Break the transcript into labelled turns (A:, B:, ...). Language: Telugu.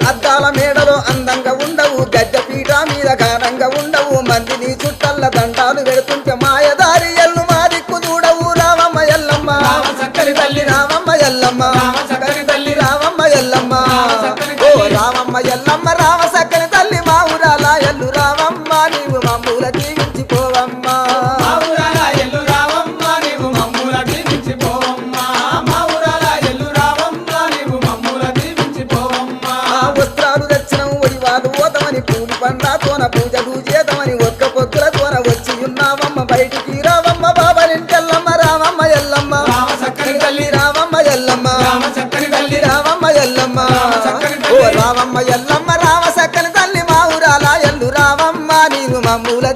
A: అద్దాల మేడలో అందంగా ఉండవు గడ్డ పీట మీద ఘనంగా ఉండవు మందిని చుట్టల్ల దండాలు పెడుతుంటే మాయదారి ఎల్లు మా దిక్కు చూడవు రావమ్మ ఎల్లమ్మ
B: చక్కని తల్లి
A: రావమ్మ ఎల్లమ్మ
B: చక్కని తల్లి
A: రావమ్మ ఎల్లమ్మ ఓ రావమ్మ ఎల్లమ్మ రామ సక్కని తల్లి మా ఊరాల ఎల్లు రావమ్మ నీవు మమ్ముల జీవించిపోవమ్మ
B: మా ఊరాల ఎల్లు రావమ్మ నీవు మమ్ముల దీవించిపోవమ్మ మా ఊరాల ఎల్లు రావమ్మ నీవు మమ్ముల దీవించిపోవమ్మ
A: ఆ వస్త్రాలు తెచ్చినం ఒడివాలు ఓతమని పూలు పండ్లతోన పూజలు చేతమని ఒక్క పొద్దులతోన వచ్చి ఉన్నావమ్మ బయటికి రావమ్మ బాబలింటెల్లమ్మ రావమ్మ ఎల్లమ్మ
B: రామ చక్కని తల్లి
A: రావమ్మ ఎల్లమ్మ
B: రామ చక్కని తల్లి
A: రావమ్మ ఎల్లమ్మ
B: చక్కని
A: ఓ
B: తల్లి
A: రావమ్మ ఎల్లమ్మ రామ సక్కని తల్లి మా ఊరాల ఎల్లు రావమ్మ నీవు మమ్ముల